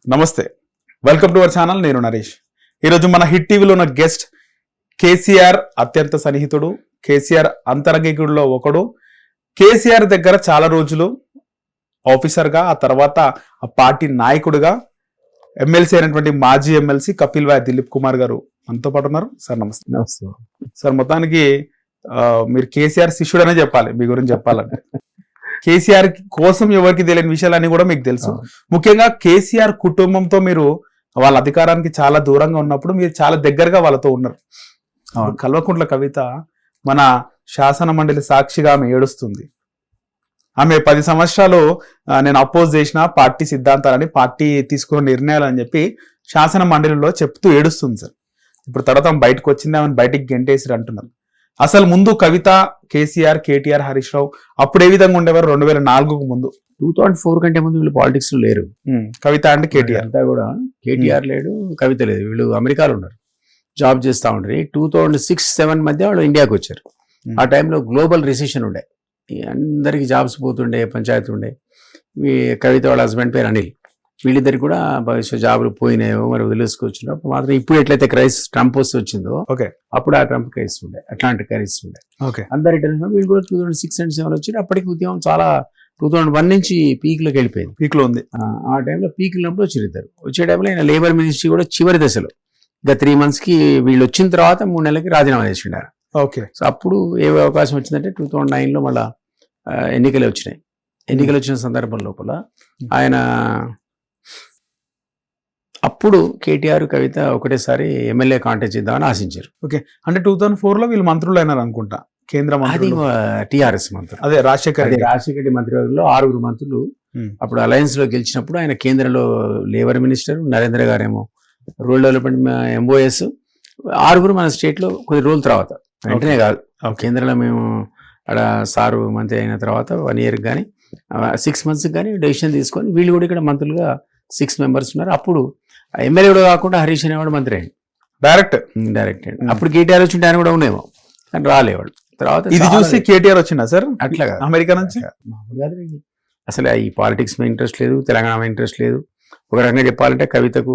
నమస్తే, welcome to our channel. నేను నరేష్. ఈరోజు మన హిట్ టీవీలో ఉన్న గెస్ట్ కేసీఆర్ అత్యంత సన్నిహితుడు, కేసీఆర్ అంతరంగికుడిలో ఒకడు. కేసీఆర్ దగ్గర చాలా రోజులు ఆఫీసర్గా, ఆ తర్వాత ఆ పార్టీ నాయకుడిగా, ఎమ్మెల్సీ అయినటువంటి మాజీ ఎమ్మెల్సీ కపిల్ వాయ్ దిలీప్ కుమార్ గారు మనతో పాటు ఉన్నారు. సార్ నమస్తే. నమస్తే సార్, మొత్తానికి మీరు కేసీఆర్ శిష్యుడనే చెప్పాలి. మీ గురించి చెప్పాలంటే కేసీఆర్ కోసం ఎవరికి తెలియని విషయాలన్నీ కూడా మీకు తెలుసు. ముఖ్యంగా కేసీఆర్ కుటుంబంతో మీరు వాళ్ళ అధికారానికి చాలా దూరంగా ఉన్నప్పుడు మీరు చాలా దగ్గరగా వాళ్ళతో ఉన్నారు. కల్వకుంట్ల కవిత మన శాసన మండలి సాక్షిగా ఆమె ఏడుస్తుంది. ఆమె 10 సంవత్సరాలు నేను అపోజ్ చేసిన పార్టీ సిద్ధాంతాలని, పార్టీ తీసుకున్న నిర్ణయాలు అని చెప్పి శాసన మండలిలో చెప్తూ ఏడుస్తుంది సార్. ఇప్పుడు తర్వాత బయటకు వచ్చింది, ఆమెను బయటికి గెంటేసి అంటున్నారు. అసలు ముందు కవిత, కేసీఆర్, కేటీఆర్, హరీష్ రావు అప్పుడు ఏ విధంగా ఉండేవారు? 2004కు ముందు, 2004 కంటే ముందు వీళ్ళు పాలిటిక్స్ లో లేరు. కవిత అంటే కేటీఆర్ అంతా కూడా కేటీఆర్ లేడు, కవిత లేదు. వీళ్ళు అమెరికాలో ఉన్నారు, జాబ్ చేస్తూ ఉంటారు. 2006-07 మధ్య వాళ్ళు ఇండియాకి వచ్చారు. ఆ టైంలో గ్లోబల్ రిసెషన్ ఉండే, అందరికి జాబ్స్ పోతుండే, పంచాయతీ ఉండే. కవిత వాళ్ళ హస్బెండ్ పేరు అనిల్. వీళ్ళిద్దరికి కూడా భవిష్యత్ జాబులు పోయినాయో మరి వదిలేసుకొచ్చినప్పుడు మాత్రం ఇప్పుడు ఎట్లయితే క్రైసిస్ ట్రంప్ వస్తే వచ్చిందో అప్పుడు ఆ ట్రంప్ క్రైసిస్ ఉండే, అట్లాంటి క్రైసిస్ ఉండే. అందరు రిటర్న్ వీళ్ళు కూడా 2006 and 2007 వచ్చి అప్పటికి ఉద్యమం చాలా 2001 నుంచి పీక్ లోకి వెళ్ళిపోయింది. పీక్ లో ఉంది. ఆ టైంలో పీక్ ఉన్నప్పుడు వచ్చారు ఇద్దరు. వచ్చే టైంలో ఆయన లేబర్ మినిస్ట్రీ కూడా చివరి దశలో, ఇంకా 3 months కి వీళ్ళు వచ్చిన తర్వాత 3 నెలలకి రాజీనామా చేసిండారు. సో అప్పుడు ఏ అవకాశం వచ్చిందంటే 2009లో మళ్ళా ఎన్నికలు వచ్చినాయి. ఎన్నికలు వచ్చిన సందర్భం లోపల ఆయన అప్పుడు కేటీఆర్, కవిత ఒకటేసారి ఎమ్మెల్యే కాంటెస్ట్ చేద్దామని ఆశించారు. ఓకే, అంటే 2004లో వీళ్ళు మంత్రులు అయినారు అనుకుంటా, కేంద్ర మంత్రి, టీఆర్ఎస్ మంత్రులు. అదే రాజశేఖర్ రెడ్డి మంత్రివర్గంలో 6 మంత్రులు. అప్పుడు అలయన్స్ లో గెలిచినప్పుడు ఆయన కేంద్రంలో లేబర్ మినిస్టర్, నరేంద్ర గారేమో రూరల్ డెవలప్మెంట్ ఎంఓఎస్. 6 మన స్టేట్ లో కొద్ది రోజుల తర్వాత, వెంటనే కాదు, కేంద్రంలో మేము అక్కడ సారు మంత్రి అయిన తర్వాత 1 year కానీ 6 months కానీ డెసిషన్ తీసుకొని వీళ్ళు కూడా ఇక్కడ మంత్రులుగా 6 members ఉన్నారు. అప్పుడు ఎమ్మెల్యే కూడా కాకుండా హరీష్ అనేవాడు మంత్రి అయ్యింది, డైరెక్ట్. అప్పుడు కేటీఆర్ వచ్చింటే ఆయన కూడా ఉండేమో, కానీ రాలేవాడు. తర్వాత ఇది చూసి కేటీఆర్ వచ్చిందా సార్? అట్లా అమెరికా నుంచి. అసలు ఈ పాలిటిక్స్ మీద ఇంట్రెస్ట్ లేదు, తెలంగాణ మీద ఇంట్రెస్ట్ లేదు. ఒక రకంగా చెప్పాలంటే కవితకు,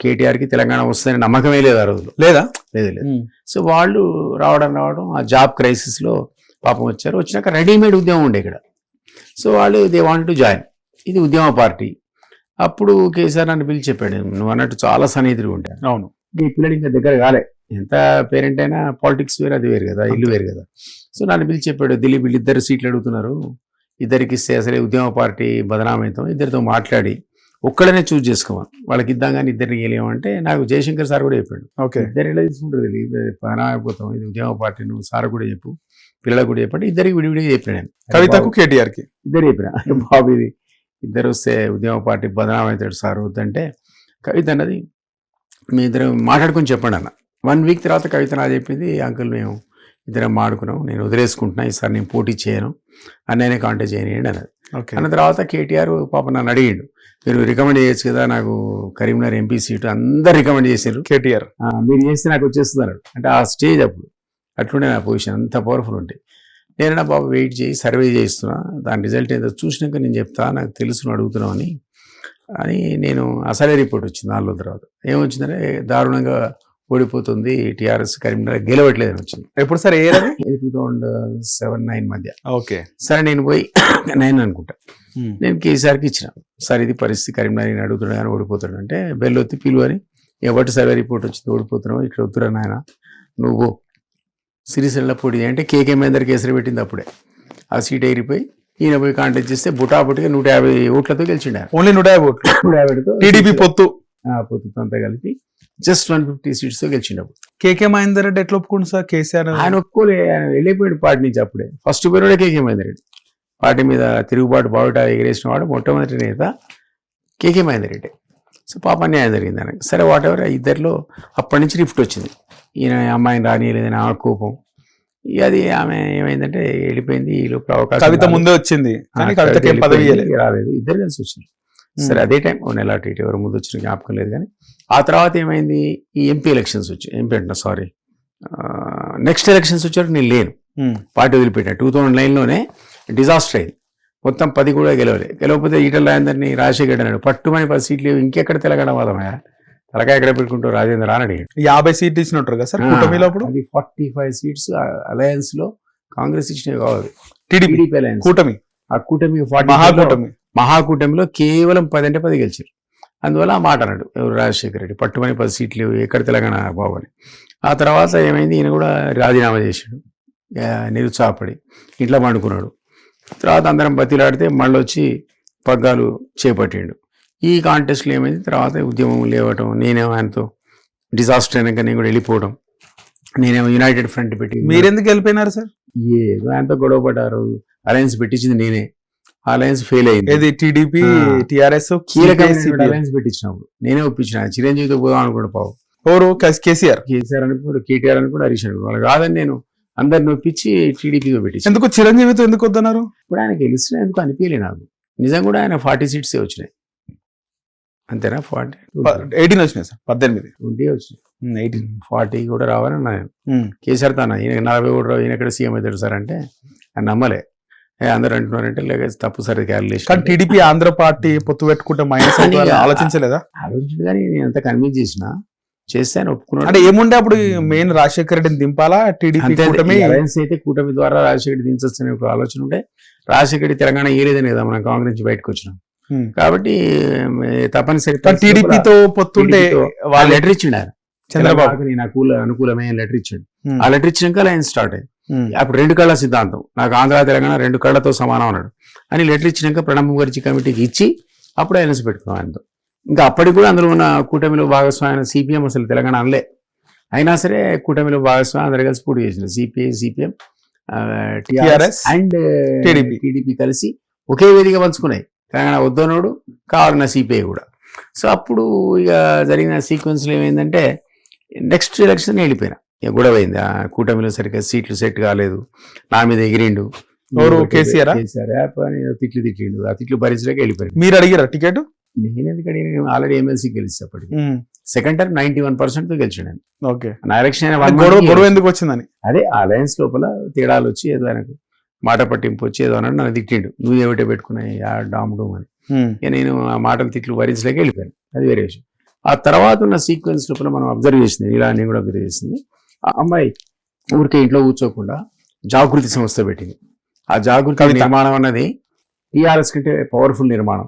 కేటీఆర్కి తెలంగాణ వస్తుందని నమ్మకమే లేదు ఆ రోజులో. లేదా? లేదు. సో వాళ్ళు రావడం ఆ జాబ్ క్రైసిస్ లో పాపం వచ్చారు. వచ్చినాక రెడీమేడ్ ఉద్యమం ఉండే ఇక్కడ. సో వాళ్ళు దే వాంట్ టు జాయిన్, ఇది ఉద్యమ పార్టీ. అప్పుడు కేసీఆర్ నన్ను పిలిచి చెప్పాడు, నువ్వు అన్నట్టు చాలా సన్నిహితులు ఉంటాయి. అవును, ఈ పిల్లలు ఇంకా దగ్గర కాలే, ఎంత పేరెంట్ అయినా పాలిటిక్స్ వేరు, అది వేరు కదా, ఇల్లు వేరు కదా. సో నన్ను పిలిచి చెప్పాడు, దిలీప్ వీళ్ళిద్దరు సీట్లు అడుగుతున్నారు, ఇద్దరికి ఇస్తే అసలే ఉద్యమ పార్టీ బదనామవుతాం, ఇద్దరితో మాట్లాడి ఒక్కడనే చూస్ చేసుకోమని, వాళ్ళకి ఇద్దాం కానీ ఇద్దరికి వెళ్ళామంటే నాకు జయశంకర్ సార్ కూడా చెప్పాడు. ఓకే, ఇద్దరు ఎలా తీసుకుంటారు, బదనాం అయిపోతాం, ఇది ఉద్యమ పార్టీ, నువ్వు సార్ కూడా చెప్పు, పిల్లలకు కూడా చెప్పండి. ఇద్దరికి విడివిడిగా చెప్పాను నేను, కవితకు, కేటీఆర్కి ఇద్దరు చెప్పిన. బాబు ఇది ఇద్దరు వస్తే ఉద్యమ పార్టీ బదనాం అవుతాడు సార్ వద్దంటే, కవిత అన్నది మీ ఇద్దరు మాట్లాడుకుని చెప్పండి అన్న. 1 week తర్వాత కవిత నా చెప్పింది, అంకుల్ మేము ఇద్దరం మాడుకున్నాం, నేను వదిలేసుకుంటున్నా, ఈసారి నేను పోటీ చేయను, అన్నయ్యనే కాంటాక్ట్ చేయనియండి అన్నది. అన్న తర్వాత కేటీఆర్ పాప నన్ను అడిగిండు, మీరు రికమెండ్ చేయొచ్చు కదా, నాకు కరీంనగర్ ఎంపీ సీటు అందరు రికమెండ్ చేశారు, కేటీఆర్ మీరు చేస్తే నాకు వచ్చేస్తుంది అన్నాడు. అంటే ఆ స్టేజ్ అప్పుడు అట్లుండే నా పొజిషన్, అంత పవర్ఫుల్ ఉంటే. నేనన్నా బాబు వెయిట్ చేయి, సర్వే చేయిస్తున్నా, దాని రిజల్ట్ ఏదో చూసినాక నేను చెప్తా, నాకు తెలుసు అడుగుతున్నావు అని నేను అసలే రిపోర్ట్ వచ్చింది 4 రోజుల తర్వాత. ఏమొచ్చిందంటే దారుణంగా ఓడిపోతుంది టీఆర్ఎస్, కరీంనగర్ గెలవట్లేదని వచ్చింది. ఎప్పుడు సార్? 2007-09 మధ్య. ఓకే, సరే నేను పోయి 9 అనుకుంటా, నేను కేసీఆర్కి ఇచ్చిన, సార్ ఇది పరిస్థితి, కరీంనగర్ నేను అడుగుతున్నాడు కానీ ఓడిపోతాడు అంటే, బెల్లొత్తి పిలువు అని, ఎవరి సర్వే రిపోర్ట్ వచ్చింది, ఓడిపోతున్నావు, ఇక్కడ వద్దురా నాయన నువ్వు సిరిసిల్ల పోటీ అంటే కేకే మహేందర్ కేసరి పెట్టింది. అప్పుడే ఆ సీట్ ఎగిరిపోయి ఈయన పోయి కాంటాక్ట్ చేస్తే బుటాబుటిగా 150 ఓట్లతో గెలిచిండు. ఓన్లీ 150 ఓట్లు, 150తో టీడీపీ పొత్తుతో అంతా కలిపి జస్ట్ 150 seats తో గెలిచిండు. అప్పుడు కేకే మహేందర్ రెడ్డి ఎట్లా ఒప్పుకోండి సార్? కేసీఆర్ ఆయన ఒప్పుకోలే, ఆయన వెళ్ళిపోయాడు పార్టీ నుంచి. అప్పుడే ఫస్ట్ పేరు కేకే మహేందర్ రెడ్డి, పార్టీ మీద తిరుగుబాటు బావుట ఎగిరేసిన వాడు మొట్టమొదటి నేత కేకే మహేందర్ రెడ్డి. సో పాప అన్యాయం జరిగింది ఆయనకు. సరే వాట్ ఎవర్, ఇద్దరిలో అప్పటి నుంచి రిఫ్ట్ వచ్చింది, ఈయన అమ్మాయిని రానియలేదని ఆమె కోపం. ఇక అది ఆమె ఏమైందంటే వెళ్ళిపోయింది. ఈ లోపల అవకాశం కవిత ముందే వచ్చింది, పదవి రాలేదు, ఇద్దరు కలిసి వచ్చారు. సరే అదే టైం 1 నెల అటు ఇటు, ఎవరు ముందు వచ్చిన జ్ఞాపకం లేదు. కానీ ఆ తర్వాత ఏమైంది, ఈ ఎంపీ ఎలక్షన్స్ వచ్చాయి, నెక్స్ట్ ఎలక్షన్స్ వచ్చారు, నేను లేను, పార్టీ వదిలిపెట్టా. 2009లోనే డిజాస్టర్ అయింది. మొత్తం 10 కూడా గెలవకపోతే ఈటల రాజేందర్ని రాజశేఖర్ అన్నాడు పట్టుమని 10 సీట్లు ఇంకెక్కడ తెలంగాణ వాదమా తలకాయ ఎక్కడ పెట్టుకుంటూ రాజేంద్ర అని అడిగాడు. 50 సీట్లు ఇచ్చినట్టు కదా సార్ కూటమిలో అప్పుడు. అది 45 సీట్స్ అలయన్స్ లో కాంగ్రెస్ ఇచ్చినవి కావాలి. టీడీపీ అలయన్స్ కూటమి, ఆ కూటమి మహాకూటమిలో కేవలం 10 అంటే 10 గెలిచారు. అందువల్ల ఆ మాట అన్నాడు ఎవరు రాజశేఖర రెడ్డి పట్టుమని 10 సీట్లు ఎక్కడ తెలంగాణ బాబు అని. ఆ తర్వాత ఏమైంది, ఈయన కూడా రాజీనామా చేశాడు నిరుత్సాహపడి, ఇంట్లో పండుకున్నాడు. తర్వాత అందరం బతిలాడితే మళ్ళీ వచ్చి పగ్గాలు చేపట్టిండు. ఈ కాంటెస్ట్లో ఏమైంది, తర్వాత ఉద్యమం లేవటం, నేనేమో ఆయనతో డిజాస్టర్ అయినాక నేను కూడా వెళ్ళిపోవడం, నేనేమో యునైటెడ్ ఫ్రంట్ పెట్టి. మీరెందుకు వెళ్ళిపోయినారు సార్? ఏదో ఆయనతో గొడవ పడ్డారు. అలయన్స్ పెట్టించింది నేనే, అలయన్స్ ఫెయిల్ అయింది. ఏది టీడీపీ టీఆర్ఎస్ అలయన్స్ పెట్టించినప్పుడు నేనే ఒప్పించిన. చిరంజీవితో పోదాం అనుకుంటా పావు ఎవరు కేసీఆర్ అనుకున్నాడు, కేటీఆర్ అనుకున్నాడు, హరీష్ అనుకున్నాడు. వాళ్ళు కాదని నేను అందరిని ఒప్పించి టీడీపీతో పెట్టించి. ఎందుకు చిరంజీవితో ఎందుకు వద్దన్నారు? ఇప్పుడు ఆయన గెలిచిన ఎందుకు అనిపించలే నాకు. నిజం కూడా ఆయన 40 సీట్సే వచ్చినాయి అంతేనా? 18 వచ్చినాయి సార్, 18 20 వచ్చినాయి. 40 కూడా రావాలని నేను కేసీఆర్ తాను ఈయన 40 కూడా రావు, ఈయన ఎక్కడ సీఎం అవుతాడు సార్ అంటే ఆయన నమ్మలే. అందరు అంటున్నారంటే లేక తప్పు సార్ క్యాలిక్యులేషన్. కానీ టీడీపీ ఆంధ్ర పార్టీ పొత్తు పెట్టుకుంటే మైనస్ ఆలోచించలేదా? ఆలోచించదు కానీ నేను ఎంత కన్విన్స్ చేసినా చేస్తే ఆయన ఒప్పుకున్నాడు. అంటే ఏముండే అప్పుడు మెయిన్ రాజశేఖర రెడ్డిని దింపాలా టీడీపీ కూటమి? అలయన్స్ అయితే కూటమి ద్వారా రాజశేఖర్ దించొచ్చనే ఒక ఆలోచన ఉంటే, రాజశేఖర్ తెలంగాణ ఏలేదని కదా మనం కాంగ్రెస్ నుంచి బయటకు వచ్చినాం కాబట్టి తప్పనిసరిగా టీడీపీతో పొత్తుంటే వాళ్ళు లెటర్ ఇచ్చిండు ఆయన చంద్రబాబు నేను అనుకూలమైన లెటర్ ఇచ్చాడు. ఆ లెటర్ ఇచ్చినాక ఆయన స్టార్ట్ అయ్యింది. అప్పుడు 2 కళ్ళ సిద్ధాంతం, నాకు ఆంధ్ర తెలంగాణ 2 కళ్ళతో సమానం అన్నాడు అని లెటర్ ఇచ్చినాక ప్రణబ్ ముఖర్జీ కమిటీకి ఇచ్చి అప్పుడు అలయన్స్ పెట్టుకున్నాం ఆయనతో. ఇంకా అప్పటికి కూడా అందులో ఉన్న కూటమిలో భాగస్వామ్యం సిపిఎం అసలు తెలంగాణ అనలే, అయినా సరే కూటమిలో భాగస్వామ్యం అందరు కలిసి పోటీ చేసిన CPI CPM TRS and TDP కలిసి ఒకే వేదిక పంచుకున్నాయి. తెలంగాణ వద్దనోడు కావాలన్న సిపిఐ కూడా. సో అప్పుడు ఇక జరిగిన సీక్వెన్స్లో ఏమైందంటే నెక్స్ట్ ఎలక్షన్ వెళ్ళిపోయినా, ఇక గొడవ అయింది. ఆ కూటమిలో సరిగ్గా సీట్లు సెట్ కాలేదు, నా మీద ఎగిరిండు కేసీఆర్ తిట్లు తిట్టిండు. ఆ తిట్లు భరించలేక వెళ్ళిపోయాడు. మీరు అడిగారా టికెట్? నేను ఎందుకంటే ఆల్రెడీ ఎమ్మెల్సీ గెలిచి అప్పటికి సెకండ్ టర్మ్ 91% తో గెలిచాడు ఆయన. ఓకే, నా ఎలక్షన్ గొడవ ఎందుకు వచ్చిందని అదే అలయన్స్ లోపల తేడాలు వచ్చి ఏదో ఆయనకు మాట పట్టింపు వచ్చి ఏదో అన్నాడు, నన్ను తిట్టిండు, నువ్వు ఏమిటో పెట్టుకున్నాయి ఆ డామ్ డూమ్ అని. నేను ఆ మాటలు తిట్లు భరించలేక వెళ్ళిపోయాను, అది వేరే విషయం. ఆ తర్వాత ఉన్న సీక్వెన్స్ లోపల మనం అబ్జర్వ్ చేసింది, ఇలా నేను కూడా అబ్జర్వ్ చేసింది, ఆ అమ్మాయి ఊరికే ఇంట్లో కూర్చోకుండా జాగృతి సంస్థ పెట్టింది. ఆ జాగృతి నిర్మాణం అన్నది టీఆర్ఎస్ కంటే పవర్ఫుల్ నిర్మాణం.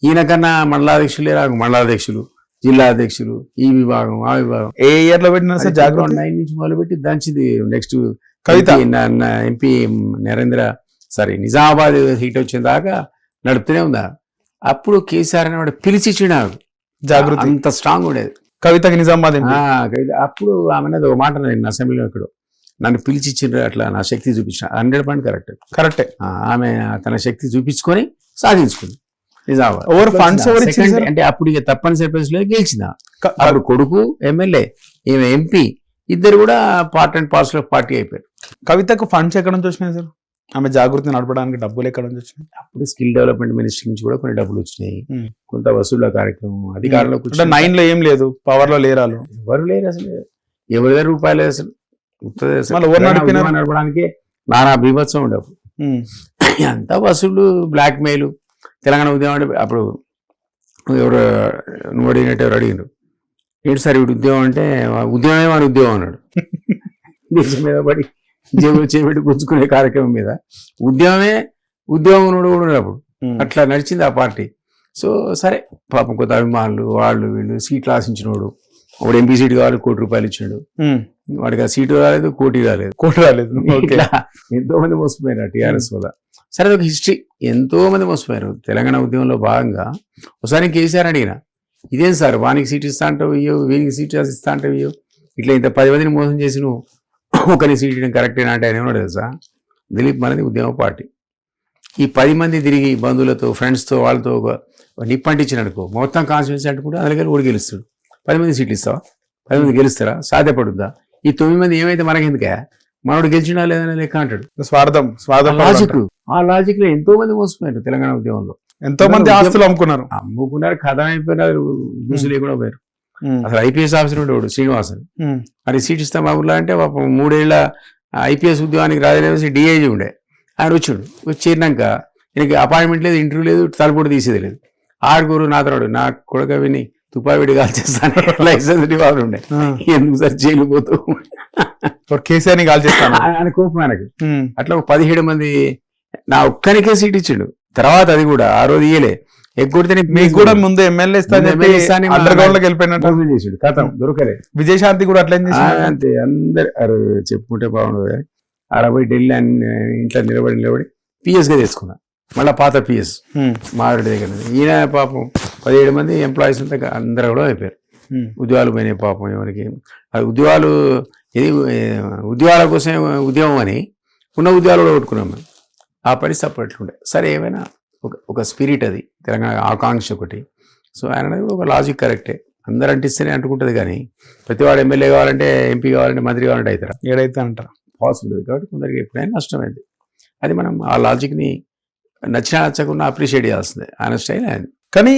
ఈయన కన్నా మండలాధ్యక్షులే రాకు, మండలాధ్యక్షులు, జిల్లా అధ్యక్షులు, ఈ విభాగం ఆ విభాగం. ఏ ఇయర్ లో పెట్టినా సార్? జాగృతి 9 నుంచి మొదలుపెట్టి దంచింది. నెక్స్ట్ కవిత ఎంపీ నిజామాబాద్ సీట్ వచ్చిన దాకా నడుపుతూనే ఉందా. అప్పుడు కేసీఆర్ అనేవాడు పిలిచి ఇచ్చినాడు జాగృతి, అంత స్ట్రాంగ్ ఉండేది. కవితకి నిజామాబాద్ కవిత అప్పుడు ఆమె అనేది ఒక మాట నేను అసెంబ్లీలో ఇక్కడ నన్ను పిలిచి ఇచ్చిండ్రు, అట్లా నా శక్తి చూపించిన 100% కరెక్టే. ఆమె తన శక్తి చూపించుకొని సాధించుకుంది నిజామాబాద్. అంటే అప్పుడు ఇక తప్పనిసరి పరిస్థితుల్లో గెలిచిందా. అప్పుడు కొడుకు ఎమ్మెల్యే, ఈమె ఎంపీ, ఇద్దరు కూడా part and parcel of party అయిపోయారు. కవితకు ఫండ్స్ ఎక్కడ నుంచి వచ్చినాయి సార్? ఆమె జాగృతి నడపడానికి డబ్బులు ఎక్కడ నుంచి వచ్చినాయి? అప్పుడు స్కిల్ డెవలప్మెంట్ మినిస్ట్రీ నుంచి కూడా కొన్ని డబ్బులు వచ్చినాయి, కొంత వసూళ్ల కార్యక్రమం. అధికారంలో 9 లో ఏం లేదు, పవర్ లో లేరాలు ఎవరు లేరు అసలు, ఎవరి రూపాయలు అసలు నడపడానికి నానా బీభత్సం ఉండవు. అంతా వసూళ్లు, బ్లాక్ మెయిల్. తెలంగాణ ఉద్యమం అంటే అప్పుడు ఎవరు నువ్వు అడిగినట్టు ఎవరు అడిగినారు, ఏంటి సార్ వీడు ఉద్యోగం అంటే, ఉద్యమమే వాడి ఉద్యోగం అన్నాడు. దేశం మీద పడి జేబులు చేపెట్టి గుంజుకునే కార్యక్రమం మీద ఉద్యమమే ఉద్యోగం కూడా అప్పుడు అట్లా నడిచింది ఆ పార్టీ. సో సరే పాపం కొత్త అభిమానులు వాళ్ళు వీళ్ళు సీట్లు ఆశించినోడు, ఒకడు ఎంపీ సీట్ కావాలి, ₹1 కోటి ఇచ్చాడు, వాడికి ఆ సీటు రాలేదు, కోటి రాలేదు. ఎంతో మంది మోసపోయారు టీఆర్ఎస్ వల్ల. సరే ఒక హిస్టరీ, ఎంతో మంది మోసపోయారు తెలంగాణ ఉద్యమంలో భాగంగా. ఒకసారి కేసీఆర్ అడిగిన, ఇదేం సార్ వానికి సీట్ ఇస్తా అంటావు ఇయ్యో, వీనికి సీట్ ఇస్తా అంటావు ఇయ్యో, ఇట్లా ఇంత 10 మందిని మోసం చేసి నువ్వు ఒకరి సీట్ ఇవ్వడం కరెక్టేనా అంటే ఆయన ఏమన్నాడు తెలుసా, దిలీప్ మనది ఉద్యమ పార్టీ, ఈ 10 మంది తిరిగి బంధువులతో ఫ్రెండ్స్తో వాళ్ళతో నిప్పంటించిననుకో మొత్తం కాన్స్టిట్యూన్సీ అంటే కూడా అందులో ఓడి గెలుస్తాడు. 10 మంది సీట్లు ఇస్తావా? 10 మంది గెలుస్తారా? సాధ్యపడుద్దా? ఈ 9 మంది ఏమైతే మనకెందుకే, మనోడు గెలిచినా లేదని లెక్క అంటాడు. స్వార్థం లాజిక్. ఆ లాజిక్ లో ఎంతో మంది మోసపోయారు తెలంగాణ ఉద్యమంలో. ఎంతో మంది ఆస్తులు అమ్ముకున్నారు, కథ అయిపోయినారు, గుసు లేకుండా పోయారు. అసలు ఐపీఎస్ ఆఫీసర్ ఉండేవాడు శ్రీనివాసన్, అది సీట్ ఇస్తాం మా ఊర్లో అంటే 3 ఏళ్ల ఐపీఎస్ ఉద్యోగానికి రాజధాని డిఐజీ ఉండే, ఆయన వచ్చాడు. వచ్చి చేరినాక ఈయనకి అపాయింట్మెంట్ లేదు, ఇంటర్వ్యూ లేదు, తలుపుడు తీసేది లేదు. ఆరుగురు నాతోడు నా కొడుక విని తుపావిడి కాల్చేస్తాను లైసెన్స్ వాళ్ళు ఉండే, ఎందుకు సార్ జైలు పోతూ కేసీఆర్ ని కాల్ చేస్తాను ఆయన కోపం ఆయనకి. అట్లా 17 మంది నా ఒక్కనికే సీట్ ఇచ్చిండు. తర్వాత అది కూడా ఆ రోజు ఇయ్యలే, ఎగ్గొడితే మీకు కూడా ముందు ఎమ్మెల్యే అండర్ గ్రౌండ్ లోకి వెళ్ళిపోయినట్టు చేసాడు. కథం దొరకలే. విజయశాంతి కూడా అట్లా అంతే అందరు చెప్పుకుంటే బాగుండదు కానీ ఆడ పోయి ఢిల్లీ ఇంట్లో నిలబడి పిఎస్ గా తీసుకున్నా, మళ్ళీ పాత పిఎస్ మావిడి దగ్గర. ఈయన పాపం 17 మంది ఎంప్లాయీస్ అంతా అందరూ కూడా అయిపోయారు. ఉద్యోగాలు పోయినాయి పాపం. ఎవరికి అది ఉద్యోగాలు, ఇది ఉద్యోగాల కోసం ఉద్యమం అని ఉన్న ఉద్యోగాలు కూడా కొట్టుకున్నాం మేము. ఆ పరిస్థితి అప్పట్లుండే. సరే ఏమైనా ఒక స్పిరిట్ అది, తెలంగాణ ఆకాంక్ష ఒకటి. సో ఆయన ఒక లాజిక్ కరెక్టే, అందరు అంటిస్తేనే అంటుకుంటుంది కానీ ప్రతివాడు ఎమ్మెల్యే కావాలంటే, ఎంపీ కావాలంటే, మంత్రి కావాలంటే అవుతారా? ఏడైతే అంటారా? పాసిబుల్. కాబట్టి కొందరికి ఎప్పుడైనా నష్టమైంది. అది మనం ఆ లాజిక్ని నచ్చినా నచ్చకుండా అప్రిషియేట్ చేయాల్సిందే. ఆయన స్టైల్ ఆయన. కానీ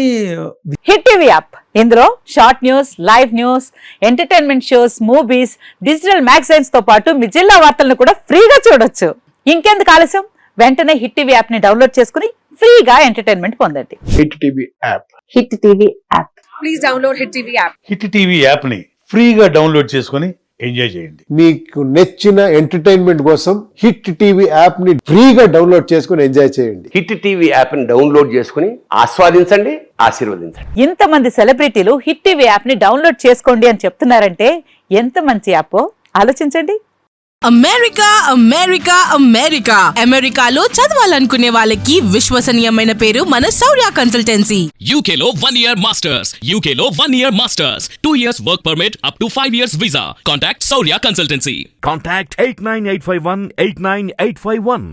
హిట్ టీవీ యాప్, ఇందులో short news, live news, entertainment shows, movies, digital magazines తో పాటు మీ జిల్లా వార్తలను కూడా ఫ్రీగా చూడొచ్చు. ఇంకెందుకు ఆలస్యం, వెంటనే హిట్ టీవీ యాప్ ని డౌన్లోడ్ చేసుకుని ఫ్రీగా ఎంటర్టైన్మెంట్ పొందండి. Hit TV app. Hit TV app. Please download hit TV app. Hit TV యాప్ని ఫ్రీగా డౌన్లోడ్ చేసుకొని ఎంజాయ్ చేయండి. మీకు నచ్చిన ఎంటర్టైన్మెంట్ కోసం హిట్ టీవీ యాప్ ని ఫ్రీగా డౌన్లోడ్ చేసుకుని ఎంజాయ్ చేయండి. హిట్ టీవీ యాప్ని డౌన్లోడ్ చేసుకుని ఆస్వాదించండి, ఆశీర్వదించండి. ఇంతమంది సెలబ్రిటీలు హిట్ టీవీ యాప్ ని డౌన్లోడ్ చేసుకోండి అని చెప్తున్నారంటే ఎంత మంచి యాప్ ఆలోచించండి. అమెరికా అమెరికా అమెరికా అమెరికాలో చదవాలనుకునే వాళ్ళకి విశ్వసనీయమైన పేరు మన శౌర్య కన్సల్టెన్సీ. UK లో 1 year masters, UK లో 1 year masters, 2 years work permit up to 5 years visa. Contact Saurya Consultancy. Contact 89851 89851.